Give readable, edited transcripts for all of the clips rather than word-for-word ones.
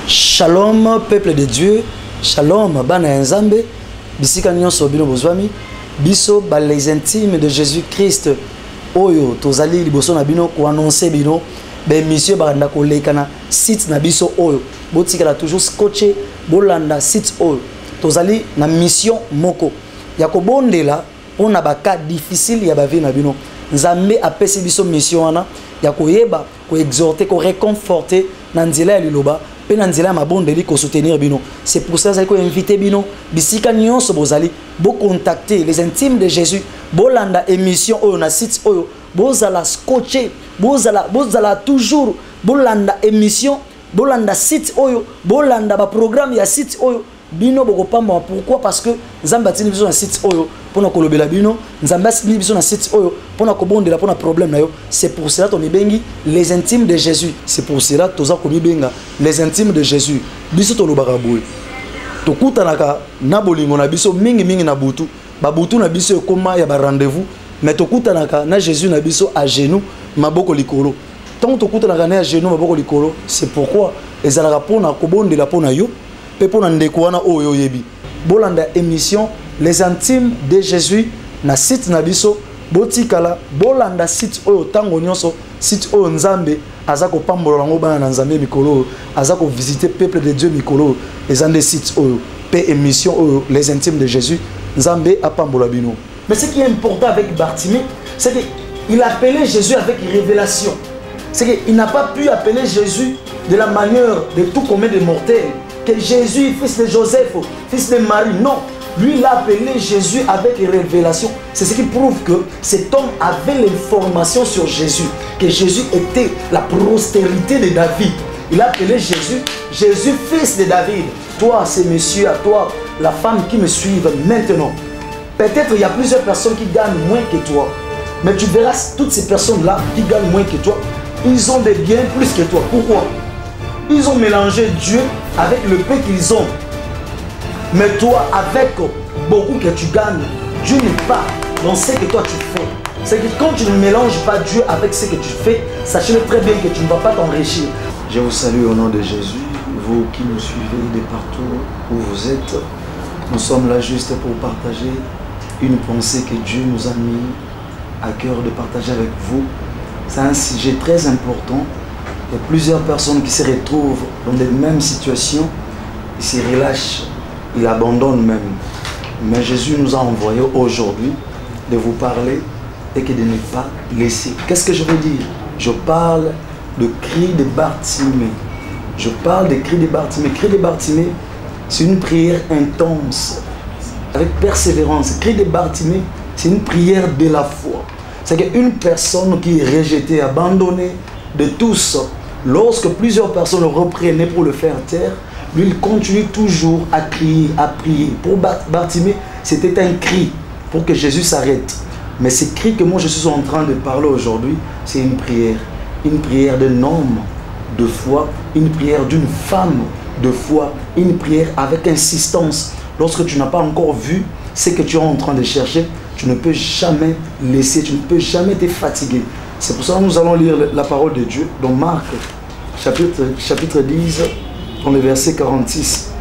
Shalom, peuple de Dieu. Shalom, bana nzambe. Bisika nyonso bino bozwami. Biso ba les intimes de Jésus-Christ. Oyo tozali liboso na bino ko annoncer bino be monsieur baranda ko lekana site na biso oyo. Botikala toujours scotché bolanda site oyo. Tozali na mission moko. Ya ko bondela ona ba cas difficile ya ba vie na bino. Nzambe apesi biso mission wana ya ko yeba ko exhorter ko réconforter na nzela ya liloba. C'est pour ça que j'ai invité bino bisika nyonso bozali bo contacter les intimes de Jésus bolanda émission oyo na site oyo bozala scotché bozala toujours bolanda émission bolanda site oyo bolanda ba programme ya site oyo bino bokopamba. Pourquoi? Parce que nzamba tini biso na site oyo pona kolobela bino nzamba tini biso na site oyo pona kobondela pona problème na yo. C'est pour cela to mibengi les intimes de Jésus. C'est pour cela toza ko mibenga les intimes de Jésus. Biso to lobaka boye to kutanaka na bolingo na biso mingi na butu ba butu na biso koma ya ba rendez-vous, mais to kutanaka na Jésus na biso à genoux maboko likolo. Tant to kutanaka na genoux maboko likolo, c'est pourquoi ezalaka pona kobondela pona yo. Pepona ndekwana oyo yebi bolanda émission les intimes de Jésus na site na biso botikala bolanda site oyo tango nyonso site oyo nzambe azako pambola ngo bana nzambe mikolo azako visiter peuple de Dieu mikolo ezande site oyo pe émission oyo les intimes de Jésus nzambe apambola bino. Mais ce qui est important avec Bartimée, c'est qu'il appelait Jésus avec révélation. C'est qu'il n'a pas pu appeler Jésus de la manière de tout commun des mortels. Que Jésus, fils de Joseph, fils de Marie, non. Lui, il a appelé Jésus avec révélation. C'est ce qui prouve que cet homme avait l'information sur Jésus. Que Jésus était la postérité de David. Il a appelé Jésus, Jésus, fils de David. Toi, c'est monsieur, à toi, la femme qui me suivent maintenant. Peut-être il y a plusieurs personnes qui gagnent moins que toi. Mais tu verras toutes ces personnes-là qui gagnent moins que toi. Ils ont des biens plus que toi. Pourquoi? Ils ont mélangé Dieu avec le peu qu'ils ont. Mais toi, avec beaucoup que tu gagnes, Dieu n'est pas dans ce que toi tu fais. C'est que quand tu ne mélanges pas Dieu avec ce que tu fais, sachez très bien que tu ne vas pas t'enrichir. Je vous salue au nom de Jésus, vous qui nous suivez de partout où vous êtes. Nous sommes là juste pour partager une pensée que Dieu nous a mis à cœur de partager avec vous. C'est un sujet très important. Il y a plusieurs personnes qui se retrouvent dans les mêmes situations, ils se relâchent, ils abandonnent même. Mais Jésus nous a envoyé aujourd'hui de vous parler et que de ne pas laisser. Qu'est-ce que je veux dire? Je parle de cri de Bartimée. Je parle de cri de Bartimée. Cri de Bartimée, c'est une prière intense, avec persévérance. Cri de Bartimée, c'est une prière de la foi. C'est qu'une personne qui est rejetée, abandonnée de tous, lorsque plusieurs personnes le reprenaient pour le faire taire, lui il continue toujours à crier, à prier. Pour Bartimée, c'était un cri pour que Jésus s'arrête. Mais ce cri que moi je suis en train de parler aujourd'hui, c'est une prière d'un homme de foi, une prière d'une femme de foi, une prière avec insistance. Lorsque tu n'as pas encore vu ce que tu es en train de chercher, tu ne peux jamais laisser, tu ne peux jamais te fatiguer. C'est pour ça que nous allons lire la parole de Dieu dans Marc, chapitre 10, dans le verset 46.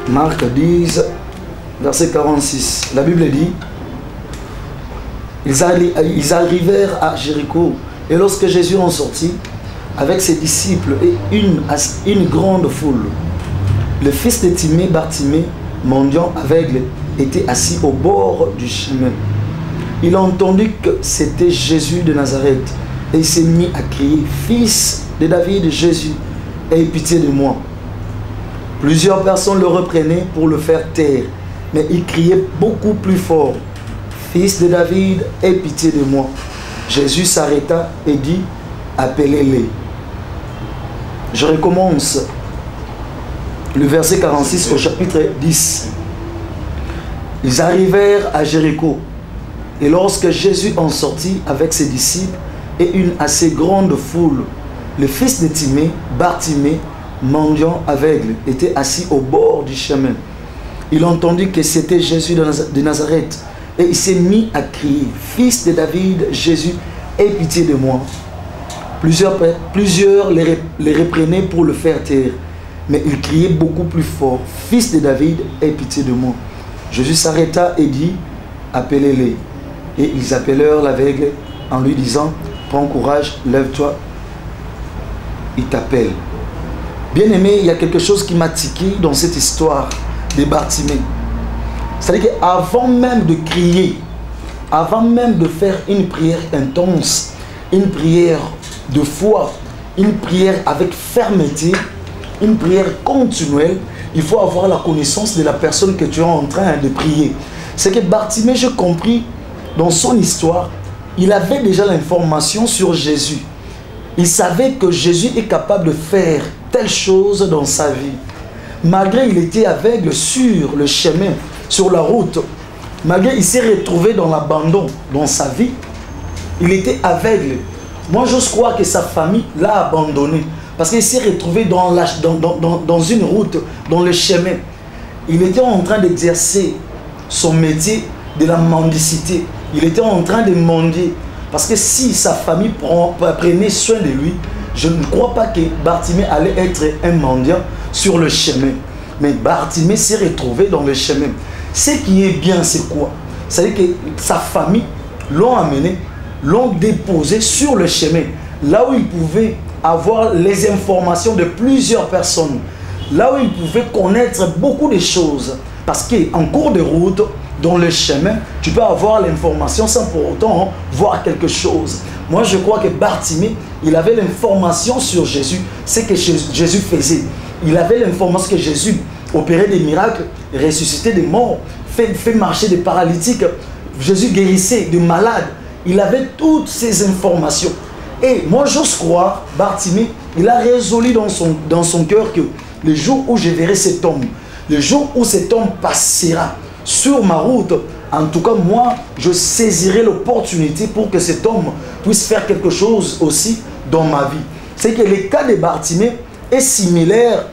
Marc 10, verset 46. La Bible dit, ils arrivèrent à Jéricho, et lorsque Jésus en sortit, avec ses disciples et une grande foule, le fils de Timée, Bartimée, mendiant aveugle, était assis au bord du chemin. Il a entendu que c'était Jésus de Nazareth et il s'est mis à crier, « Fils de David, Jésus, aie pitié de moi. » Plusieurs personnes le reprenaient pour le faire taire, mais il criait beaucoup plus fort, « Fils de David, aie pitié de moi. » Jésus s'arrêta et dit, « Appelez-les. » Je recommence le verset 46 au chapitre 10. Ils arrivèrent à Jéricho. Et lorsque Jésus en sortit avec ses disciples et une assez grande foule, le fils de Timée, Bartimée, mendiant aveugle, était assis au bord du chemin. Il entendit que c'était Jésus de Nazareth et il s'est mis à crier, « Fils de David, Jésus, aie pitié de moi. » Plusieurs les reprenaient pour le faire taire. Mais il criait beaucoup plus fort, « Fils de David, aie pitié de moi. » Jésus s'arrêta et dit, « Appelez-les. » Et ils appelèrent l'aveugle en lui disant, « Prends courage, lève-toi. » Il t'appelle. Bien-aimé, il y a quelque chose qui m'a tiqué dans cette histoire de Bartimée. C'est-à-dire qu'avant même de crier, avant même de faire une prière intense, une prière de foi, une prière avec fermeté, une prière continuelle, il faut avoir la connaissance de la personne que tu es en train de prier. C'est que Bartimée, j'ai compris, dans son histoire, il avait déjà l'information sur Jésus. Il savait que Jésus est capable de faire telle chose dans sa vie. Malgré qu'il était aveugle sur le chemin, sur la route, malgré qu'il s'est retrouvé dans l'abandon dans sa vie, il était aveugle. Moi, j'ose croire que sa famille l'a abandonné. Parce qu'il s'est retrouvé dans une route, dans le chemin. Il était en train d'exercer son métier de la mendicité. Il était en train de mendier. Parce que si sa famille prenait soin de lui, je ne crois pas que Bartimée allait être un mendiant sur le chemin. Mais Bartimée s'est retrouvé dans le chemin. Ce qui est bien, c'est quoi? C'est-à-dire que sa famille l'ont amené, l'ont déposé sur le chemin. Là où il pouvait avoir les informations de plusieurs personnes. Là où il pouvait connaître beaucoup de choses. Parce qu'en cours de route, dans le chemin, tu peux avoir l'information sans pour autant voir quelque chose. Moi, je crois que Bartimée, il avait l'information sur Jésus, ce que Jésus faisait. Il avait l'information que Jésus opérait des miracles, ressuscitait des morts, fait marcher des paralytiques, Jésus guérissait des malades. Il avait toutes ces informations. Et moi, j'ose croire, Bartimée, il a résolu dans son cœur que le jour où je verrai cet homme, le jour où cet homme passera sur ma route, en tout cas, moi, je saisirai l'opportunité pour que cet homme puisse faire quelque chose aussi dans ma vie. C'est que le cas de Bartimée est similaire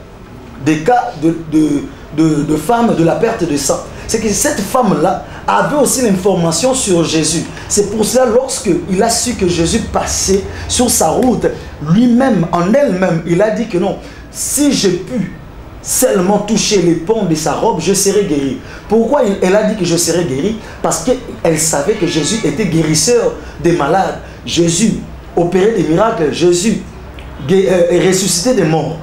des cas de femmes de la perte de sang. C'est que cette femme-là avait aussi l'information sur Jésus. C'est pour cela, lorsqu'il a su que Jésus passait sur sa route, lui-même, en elle-même, il a dit que non, si j'ai pu seulement toucher les pans de sa robe, je serai guéri. Pourquoi elle a dit que je serai guéri? Parce qu'elle savait que Jésus était guérisseur des malades. Jésus opérait des miracles. Jésus ressuscitait des morts.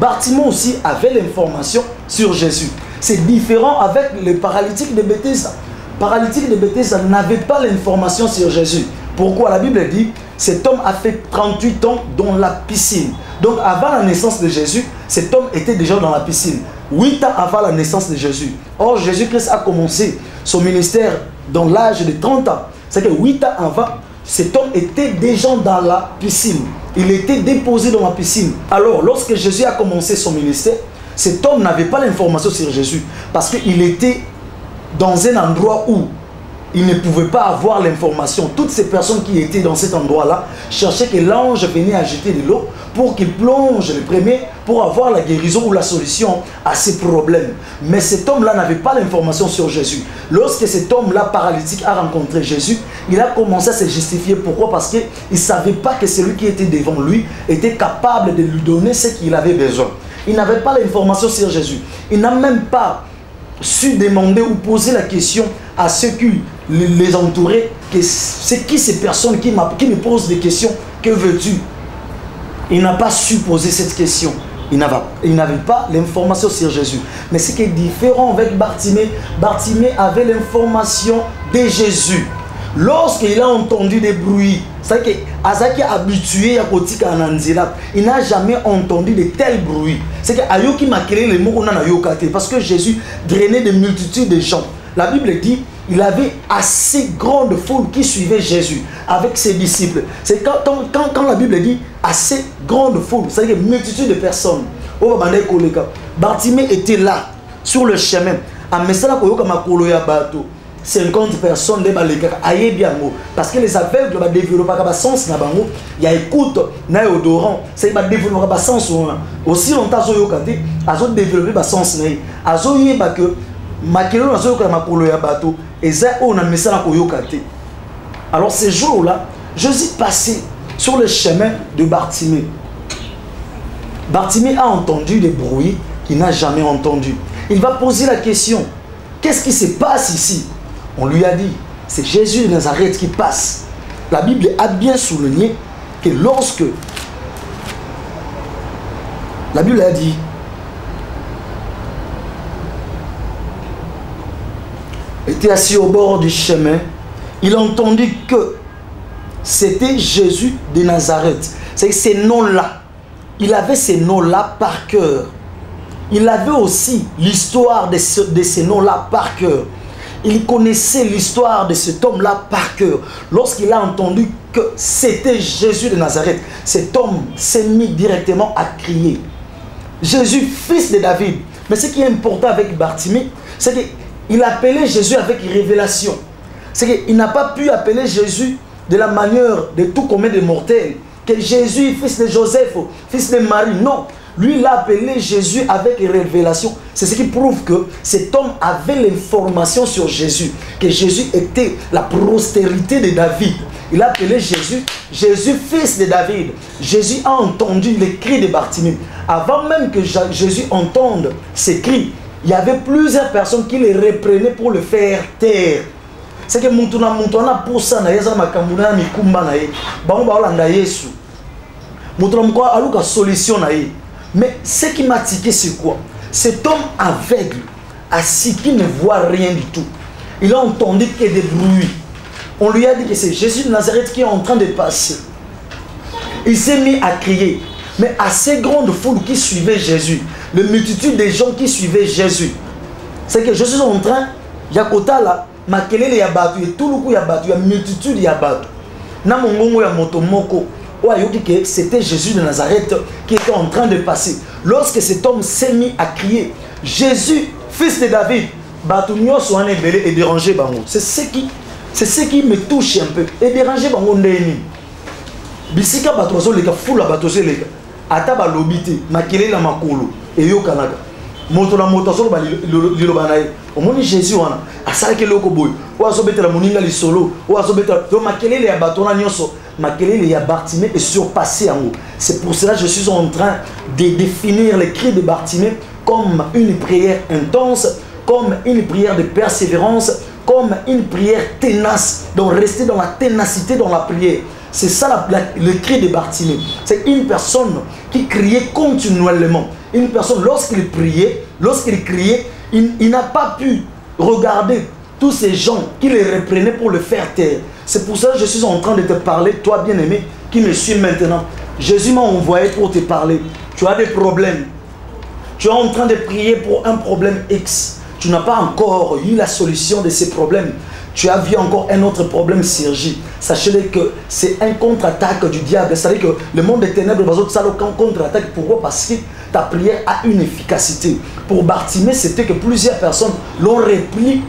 Bartimée aussi avait l'information sur Jésus. C'est différent avec les paralytiques de Bethesda. Les paralytiques de Bethesda n'avaient pas l'information sur Jésus. Pourquoi? La Bible dit, cet homme a fait 38 ans dans la piscine. Donc avant la naissance de Jésus, cet homme était déjà dans la piscine. 8 ans avant la naissance de Jésus. Or, Jésus-Christ a commencé son ministère dans l'âge de 30 ans. C'est que 8 ans avant, cet homme était déjà dans la piscine. Il était déposé dans la piscine. Alors, lorsque Jésus a commencé son ministère, cet homme n'avait pas l'information sur Jésus. Parce qu'il était dans un endroit où il ne pouvait pas avoir l'information. Toutes ces personnes qui étaient dans cet endroit-là cherchaient que l'ange venait agiter de l'eau pour qu'il plonge le premier pour avoir la guérison ou la solution à ces problèmes. Mais cet homme-là n'avait pas l'information sur Jésus. Lorsque cet homme-là paralytique a rencontré Jésus, il a commencé à se justifier. Pourquoi? Parce qu'il ne savait pas que celui qui était devant lui était capable de lui donner ce qu'il avait besoin. Il n'avait pas l'information sur Jésus. Il n'a même pas su demander ou poser la question à ceux qui les entouraient, que c'est qui ces personnes qui me posent des questions, que veux-tu? Il n'a pas su poser cette question. Il n'avait pas l'information sur Jésus. Mais ce qui est différent avec Bartimée, Bartimée avait l'information de Jésus. Lorsqu'il a entendu des bruits, c'est que Azaki est habitué à Kotika Ananzila, il n'a jamais entendu de tels bruits. C'est que Ayoki m'a créé les mots parce que Jésus drainait des multitudes de gens. La Bible dit il avait assez grande foule qui suivait Jésus avec ses disciples. C'est quand la Bible dit assez grande foule, c'est-à-dire une multitude de personnes. Bartimée était là, sur le chemin. 50 personnes de parce que les aveugles vont développer un sens, il y a écoute, il y a odorant, c'est va développer un sens. Aussi longtemps qu'ils ont développé un sens, ils ont que makelo na zoyoka makolo ya bato eza on a message na koyoka te. Alors ces jours-là, Jésus passait sur le chemin de Bartimée. Bartimée a entendu des bruits qu'il n'a jamais entendus. Il va poser la question, qu'est-ce qui se passe ici? On lui a dit, c'est Jésus de Nazareth qui passe. La Bible a bien souligné que lorsque la Bible a dit, il était assis au bord du chemin, il a entendu que c'était Jésus de Nazareth. C'est ces noms-là. Il avait ces noms-là par cœur. Il avait aussi l'histoire de ces noms-là par cœur. Il connaissait l'histoire de cet homme-là par cœur. Lorsqu'il a entendu que c'était Jésus de Nazareth, cet homme s'est mis directement à crier. Jésus, fils de David. Mais ce qui est important avec Bartimée, c'est qu'il appelait Jésus avec révélation. C'est qu'il n'a pas pu appeler Jésus de la manière de tout commun des mortels. Que Jésus, fils de Joseph, fils de Marie. Non. Lui, il a appelé Jésus avec révélation. C'est ce qui prouve que cet homme avait l'information sur Jésus. Que Jésus était la postérité de David. Il a appelé Jésus, Jésus, fils de David. Jésus a entendu les cris de Bartimée. Avant même que Jésus entende ces cris, il y avait plusieurs personnes qui les reprenaient pour le faire taire. C'est que Moutona pour ça, na yeza makamuna mikumba na ye. Bango baolanda Yesu. Moutona mko aluka solution na ye. Mais ce qui m'a tiqué, c'est quoi? Cet homme aveugle, assis, qui ne voit rien du tout. Il a entendu que des bruits. On lui a dit que c'est Jésus de Nazareth qui est en train de passer. Il s'est mis à crier. Mais assez grande foule qui suivait Jésus. La multitude des gens qui suivaient Jésus. C'est que Jésus est en train, Yakota là, makelele ya batu, et tout le coup ya batu, ya multitude ya batu. Na mongongo ya motomoko. C'était Jésus de Nazareth qui était en train de passer. Lorsque cet homme s'est mis à crier, Jésus, fils de David, Batumio soit et dérangé bango. C'est ce qui me touche un peu. Et dérangé bango ndeni. Bisika batozo leka fula batozo leka. Ata ba lobité, makele la makolo et yo kanaka. Moto la moto solo ba lilobanaye. Omoni Jésus wana asala ke loko boy. O azobetela moninga li solo, o azobetela do makele ya batona nyonso. Makelele ya Bartimée est surpassé en haut. C'est pour cela que je suis en train de définir les cris de Bartimée comme une prière intense, comme une prière de persévérance, comme une prière ténace. Donc rester dans la ténacité dans la prière. C'est ça le cri de Bartimée. C'est une personne qui criait continuellement. Une personne, lorsqu'il criait, il n'a pas pu regarder tous ces gens qui les reprenaient pour le faire taire. C'est pour ça que je suis en train de te parler, toi bien-aimé, qui me suis maintenant. Jésus m'a envoyé pour te parler. Tu as des problèmes. Tu es en train de prier pour un problème X. Tu n'as pas encore eu la solution de ces problèmes. Tu as vu encore un autre problème surgir. Sachez que c'est un contre-attaque du diable. C'est-à-dire que le monde des ténèbres va être un contre-attaque. Pourquoi? Parce que ta prière a une efficacité. Pour Bartimée, c'était que plusieurs personnes l'ont repris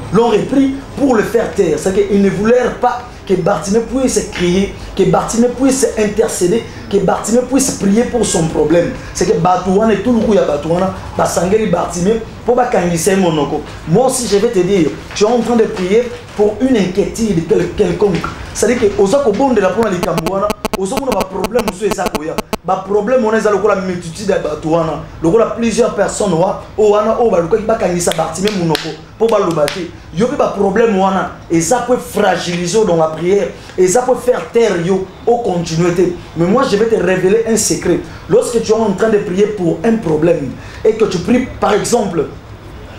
pour le faire taire. C'est-à-dire qu'ils ne voulaient pas que Bartimée puisse crier, que Bartimée puisse intercéder, que Bartimée puisse prier pour son problème. C'est que Batouana et tout le coup, il y a Batouana, Basangeli Bartimée, pour Bakangise Monoko. Moi aussi, je vais te dire, tu es en train de prier pour une inquiétude quelconque. C'est-à-dire que, aux accords de la première Likambouana, aux accords de problème, problème, on est à la multitude de Batouana. Le rôle plusieurs personnes, Bakangisa Bartimée Monoko, pour Balubati. Il y a un problème, et ça peut fragiliser dans la prière, et ça peut faire taire au continuité. Mais moi, je vais te révéler un secret. Lorsque tu es en train de prier pour un problème, et que tu pries, par exemple,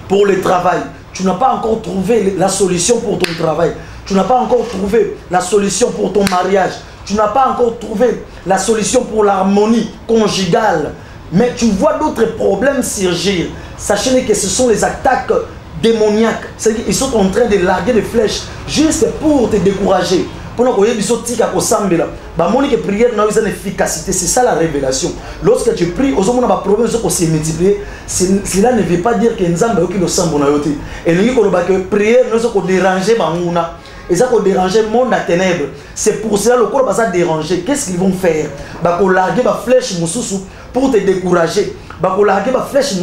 pour le travail, tu n'as pas encore trouvé la solution pour ton travail, tu n'as pas encore trouvé la solution pour ton mariage, tu n'as pas encore trouvé la solution pour l'harmonie conjugale, mais tu vois d'autres problèmes surgir. Sachez que ce sont les attaques démoniaques. C'est-à-dire qu'ils sont en train de larguer des flèches juste pour te décourager. C'est ça la révélation. Lorsque tu pries, cela ne veut pas dire que nous avons et nous prière nous déranger et ça va déranger le monde à ténèbres. C'est pour cela que le corps va se déranger. Qu'est-ce qu'ils vont faire? Ils vont larguer des flèches pour te décourager. Ils vont larguer des flèches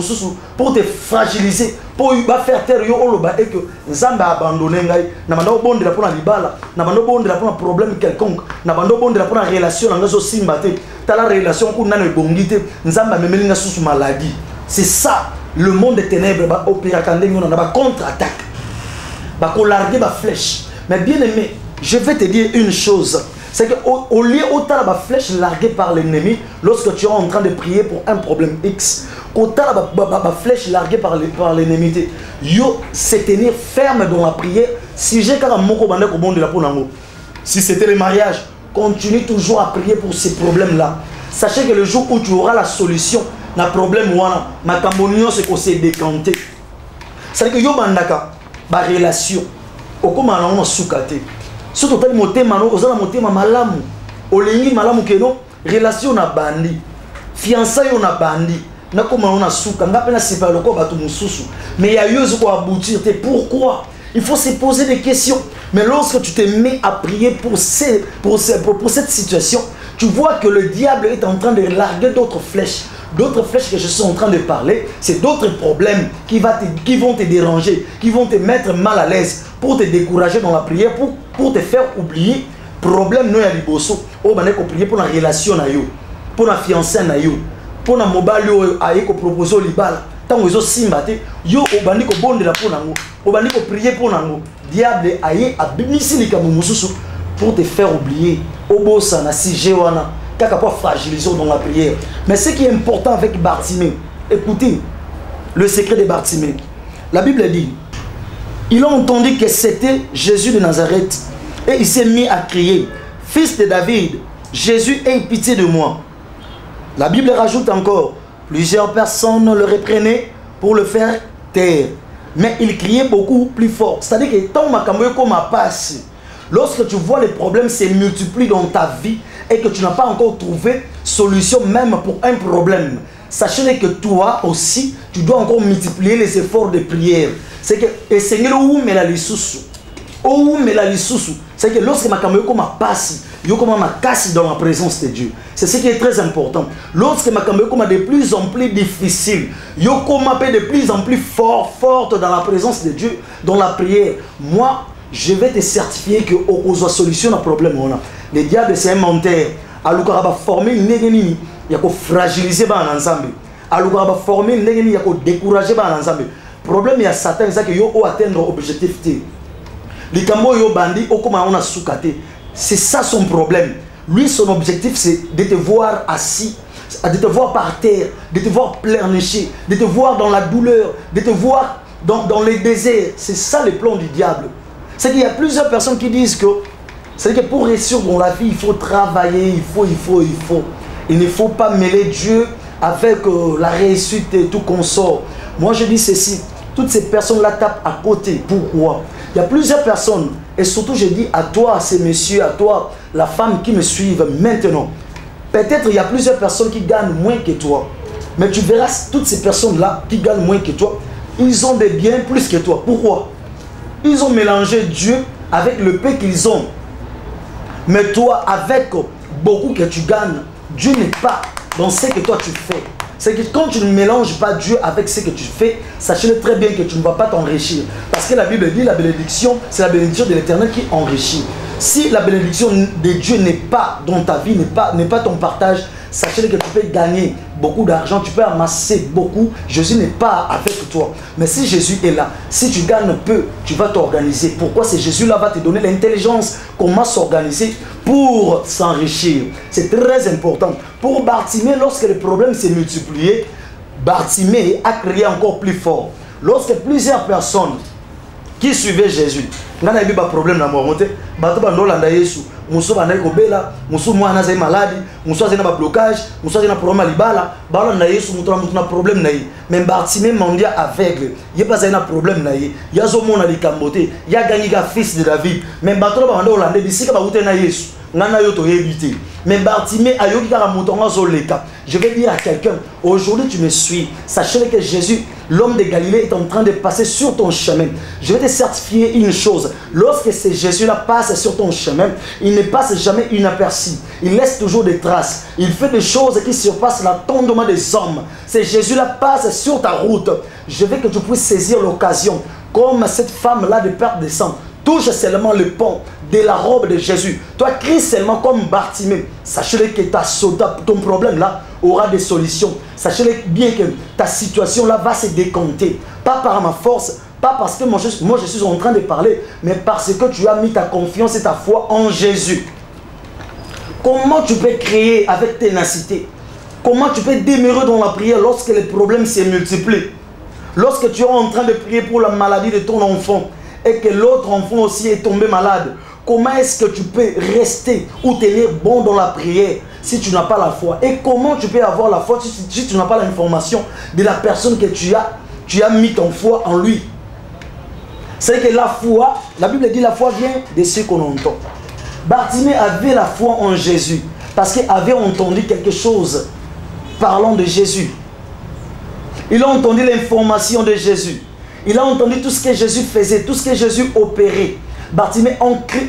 pour te fragiliser, pour faire taire yo oloba et que Nzambe a abandonné ngai na bando bonde la pona libala na bando bonde la pona problème quelconque na bando bonde la pona relation na ngazo simbate ta la relation ku nana bongite Nzambe memeli nga susu maladie. C'est ça le monde des ténèbres ba opéra kandeng na ba contre-attaque ba ko larguer ba flèche. Mais bien aimé, je vais te dire une chose, c'est que au lieu autant la flèche larguée par l'ennemi lorsque tu es en train de prier pour un problème X, autant la flèche larguée par l'ennemi, yo se tenir ferme dans la prière. Si j'ai quand même de la si c'était le mariage, continue toujours à prier pour ces problèmes là. Sachez que le jour où tu auras la solution na problème wana ma cambonio c'est qu'on s'est décanté. C'est que yo bandaka ba relation okoma na on soukate. Surtout tali motema no ozala motema malamu olingi malamu keno relation na bandi fiançailles na bandi na koma on souka ngape na sipa loko batu mususu mais ya yozo ko aboutir. Pourquoi? Il faut se poser des questions. Mais lorsque tu te mets à prier pour cette situation, tu vois que le diable est en train de larguer d'autres flèches. D'autres flèches que je suis en train de parler, c'est d'autres problèmes qui vont te déranger, qui vont te mettre mal à l'aise, pour te décourager dans la prière, pour te faire oublier problème no ya liboso. O bane ko prier pour la relation na yo, pour la fiancée na yo, pour la mobile yo aye ko proposer libala. Tant que simba te yo o bani ko bonde la pour nango, o bani ko prier pour nango. Diable aye abimisi likamu mususu pour te faire oublier. Obosa na si jewana kaka pour fragiliser dans la prière. Mais ce qui est important avec Bartimée, écoutez le secret de Bartimée. La Bible dit, ils ont entendu que c'était Jésus de Nazareth et il s'est mis à crier, fils de David, Jésus, aie pitié de moi. La Bible rajoute encore, plusieurs personnes le reprenaient pour le faire taire, mais il criait beaucoup plus fort. C'est-à-dire que tant ma passe, lorsque tu vois les problèmes se multiplient dans ta vie et que tu n'as pas encore trouvé solution même pour un problème, sachez que toi aussi, tu dois encore multiplier les efforts de prière. C'est que le Seigneur ou me la lisusu, ou me la lisusu, c'est que lorsque ma caméra passe, yo comment ma casse dans la présence de Dieu. C'est ce qui est très important. Lorsque ma caméra de plus en plus difficile, yo comment de plus en plus forte dans la présence de Dieu, dans la prière. Moi, je vais te certifier que au solution à problème on a. Le diable c'est un menteur. Alors va former une négénie, il y a fragiliser ba ensemble. Alors va former une négénie, il y a décourager ba ensemble. Problème il y a Satan c'est que yo atteindre objectif T. Les cambo yo bandi au comment on a soukaté. C'est ça son problème. Lui son objectif c'est de te voir assis, de te voir par terre, de te voir pleurnicher, de te voir dans la douleur, de te voir dans les déserts. C'est ça le plan du diable. C'est qu'il y a plusieurs personnes qui disent que c'est que pour réussir dans la vie, il faut travailler, il faut. Il ne faut pas mêler Dieu avec la réussite et tout consort. Moi je dis ceci, toutes ces personnes-là tapent à côté. Pourquoi? Il y a plusieurs personnes, et surtout je dis à toi, ces messieurs, à toi, la femme qui me suivent maintenant. Peut-être il y a plusieurs personnes qui gagnent moins que toi. Mais tu verras toutes ces personnes-là qui gagnent moins que toi, ils ont des biens plus que toi. Pourquoi? Ils ont mélangé Dieu avec le peu qu'ils ont. Mais toi, avec beaucoup que tu gagnes, Dieu n'est pas dans ce que toi tu fais. C'est que quand tu ne mélanges pas Dieu avec ce que tu fais, sachez très bien que tu ne vas pas t'enrichir. Parce que la Bible dit la bénédiction, c'est la bénédiction de l'Éternel qui enrichit. Si la bénédiction de Dieu n'est pas dans ta vie, n'est pas ton partage, sachez que tu peux gagner beaucoup d'argent, tu peux amasser beaucoup. Jésus n'est pas avec toi. Mais si Jésus est là, si tu gagnes peu, tu vas t'organiser. Pourquoi? C'est Jésus-là va te donner l'intelligence, comment s'organiser pour s'enrichir. C'est très important. Pour Bartimée, lorsque le problème s'est multiplié, Bartimée a crié encore plus fort. Lorsque plusieurs personnes qui suivaient Jésus, il y a un problème dans mon côté, muso banai ko bela muso mwana za maladi muso za na blocage muso za na problème libala bala na Yesu muto na problème na yi mais Bartimée mondia aveugle il pas za na problème na yi ya zo mona likambote ya gagné ka fils de David mais bato ba banda olande bisika ba ute na Yesu ngana yo to éviter. Mais Bartimée a yoki kara moutonga zoleka. Je vais dire à quelqu'un, aujourd'hui tu me suis. Sachez que Jésus, l'homme de Galilée, est en train de passer sur ton chemin. Je vais te certifier une chose. Lorsque ce Jésus-là passe sur ton chemin, il ne passe jamais inaperçu. Il laisse toujours des traces. Il fait des choses qui surpassent l'entendement des hommes. Ce Jésus-là passe sur ta route. Je veux que tu puisses saisir l'occasion. Comme cette femme-là de perte de sang. Touche seulement le pont de la robe de Jésus. Toi, crie seulement comme Bartimée. Sachez que ton problème là aura des solutions. Sachez bien que ta situation là va se décompter. Pas par ma force, pas parce que moi je suis en train de parler, mais parce que tu as mis ta confiance et ta foi en Jésus. Comment tu peux créer avec ténacité? Comment tu peux demeurer dans la prière lorsque les problèmes se multiplient? Lorsque tu es en train de prier pour la maladie de ton enfant, et que l'autre enfant aussi est tombé malade, comment est-ce que tu peux rester ou tenir bon dans la prière si tu n'as pas la foi? Et comment tu peux avoir la foi si tu n'as pas l'information de la personne que tu as mis ton foi en lui? C'est que la foi, la Bible dit la foi vient de ce qu'on entend. Bartimée avait la foi en Jésus parce qu'il avait entendu quelque chose parlant de Jésus. Il a entendu l'information de Jésus. Il a entendu tout ce que Jésus faisait, tout ce que Jésus opérait. Bartimée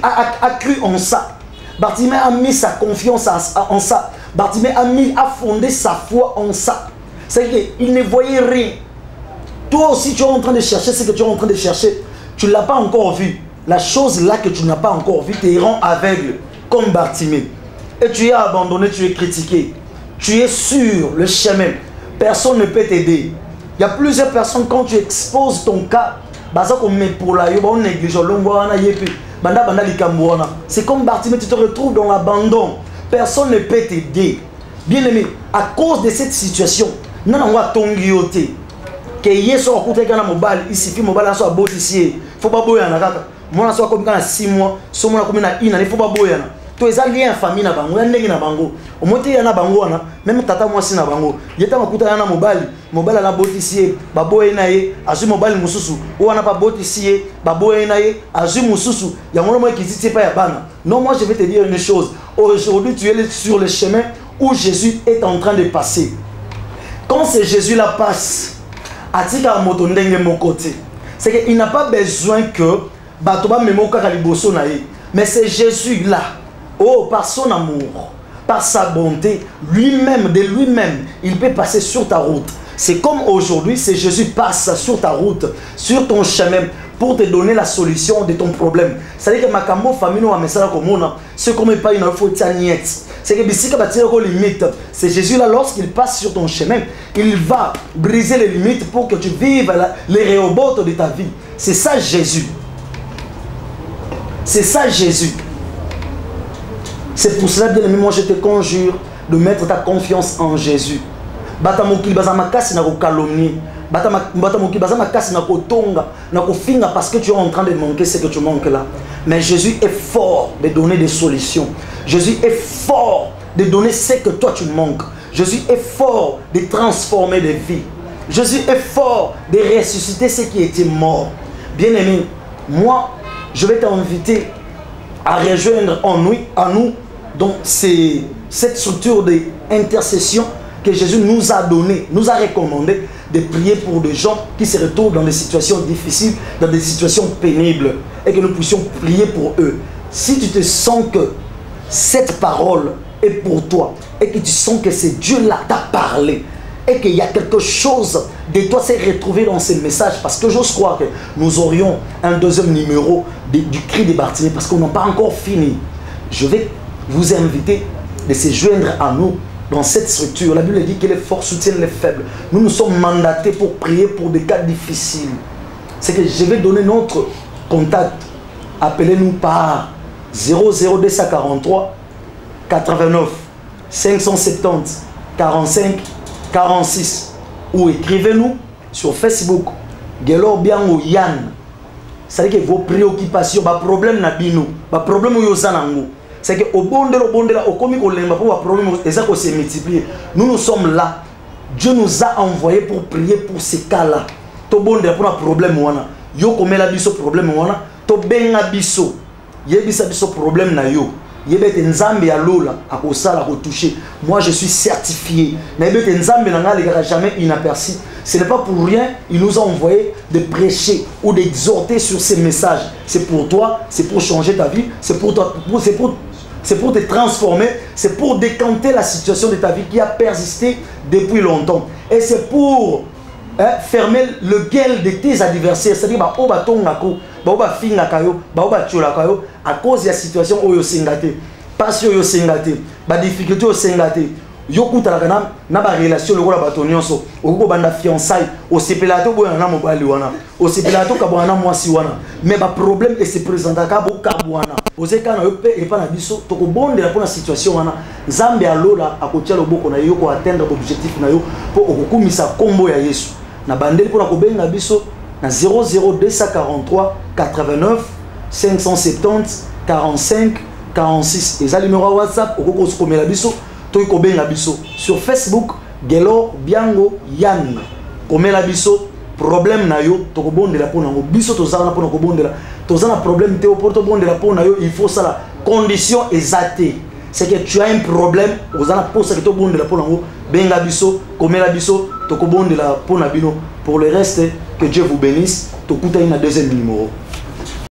a cru en ça. Bartimée a mis sa confiance en ça. Bartimée a fondé sa foi en ça. C'est qu'il ne voyait rien. Toi aussi, tu es en train de chercher ce que tu es en train de chercher. Tu ne l'as pas encore vu. La chose là que tu n'as pas encore vue te rend aveugle, comme Bartimée. Et tu es abandonné, tu es critiqué. Tu es sur le chemin. Personne ne peut t'aider. Il y a plusieurs personnes, quand tu exposes ton cas, c'est comme Bartimée, tu te retrouves dans l'abandon. Personne ne peut t'aider. Bien aimé, à cause de cette situation, il faut que il suffit faut pas boyer na soit comme 6 mois, so mona comme na ina, il faut pas boyer na. To eza lien famille na bango, ndenge na bango. Omote ya na bango wana, même tata mwasi na bango. Yeta makuta na mobali na botisier, ba boyer na ye, azu mobali mususu. Wana pa botisier, ba boyer na ye, azu mususu. Ya ngolo mo kiziti pa ya bana. Non, moi je vais te dire une chose. Aujourd'hui, tu es sur le chemin où Jésus est en train de passer. Quand ce Jésus-là passe, atika moto ndenge mon côté. C'est qu'il n'a pas besoin que Batoba Memoka Kaliboso nae. Mais c'est Jésus-là, oh, par son amour, par sa bonté, lui-même, de lui-même, il peut passer sur ta route. C'est comme aujourd'hui, c'est Jésus passe sur ta route, sur ton chemin, pour te donner la solution de ton problème. C'est-à-dire que Makambo famille ou Amesala Komona, ce qu'on met pas une info tianiette. C'est que Bissika Batira limite. C'est Jésus là, lorsqu'il passe sur ton chemin, il va briser les limites pour que tu vives les réobotes de ta vie. C'est ça Jésus. C'est ça Jésus. C'est pour cela, bien aimé, moi je te conjure de mettre ta confiance en Jésus. Batamoki bazamakasi na ko calomnier. Batamoki bazamakasi na ko tonga, na ko finga parce que tu es en train de manquer ce que tu manques là. Mais Jésus est fort de donner des solutions. Jésus est fort de donner ce que toi tu manques. Jésus est fort de transformer des vies. Jésus est fort de ressusciter ceux qui étaient morts. Bien aimé, moi je vais t'inviter à rejoindre en nous dans cette structure d'intercession que Jésus nous a donné, nous a recommandé de prier pour des gens qui se retrouvent dans des situations difficiles, dans des situations pénibles, et que nous puissions prier pour eux. Si tu te sens que cette parole est pour toi, et que tu sens que c'est Dieu-là qui t'a parlé, et qu'il y a quelque chose de toi s'est retrouvé dans ces messages, parce que j'ose croire que nous aurions un deuxième numéro du cri de Bartimée, parce qu'on n'a pas encore fini. Je vais vous inviter de se joindre à nous dans cette structure. La Bible dit que les forts soutiennent les faibles. Nous nous sommes mandatés pour prier pour des cas difficiles. C'est que je vais donner notre contact. Appelez-nous par 00243 89 570 45 46 ou écrivez-nous sur Facebook Gelor Biango Yann. C'est-à-dire que vos préoccupations, vos problèmes n'abino, vos problèmes yozanango. C'est que au bon de la, au comique au lemba pour problème et ça s'est multiplié. Nous sommes là. Dieu nous a envoyés pour prier pour ces cas-là. To bon de pour un problème wana. Yo comme la biso problème wana. To benga biso. Ye bisa biso problème na yo. Yebete nzambe ya lola akosala toucher. Moi je suis certifié. Na yebete nzambe na ngala jamais inaperçu. Ce n'est pas pour rien, il nous a envoyé de prêcher ou d'exhorter sur ces messages. C'est pour toi, c'est pour changer ta vie, c'est pour toi, c'est pour te transformer, c'est pour décanter la situation de ta vie qui a persisté depuis longtemps. Et c'est pour fermer le gueule de tes adversaires. C'est-à-dire, à cause de la situation où vous êtes, passion où vous êtes, difficulté où vous êtes, yokuta na ba relation le kola bato nyonso okoko banda fiançailles au sepelato boya na mobali wana au sepelato ka bwana mwasi wana mais ba problème et se présenta ka bo ka bwana ozeka na yope et pas na biso to ko bonde la pour la situation wana Nzambe alola akotia loboko na yo ko atteindre objectif na yo pour okukumisa kombo ya Yesu na bandeli pour na ko benga biso na 00243 89 570 45 46 et ça numéro WhatsApp okoko komela biso sur Facebook Gelo Biango Yann komela biso problème na yo to ko bondela pona ngo biso to zana pona ko bondela to zana problème te oporto bondela pona yo il faut ça la condition exacte c'est que tu as un problème ozana posa que to bondela pona ngo benga biso komela biso to ko bondela pona bino pour le reste que Dieu vous bénisse to kuta ina deuxième numéro.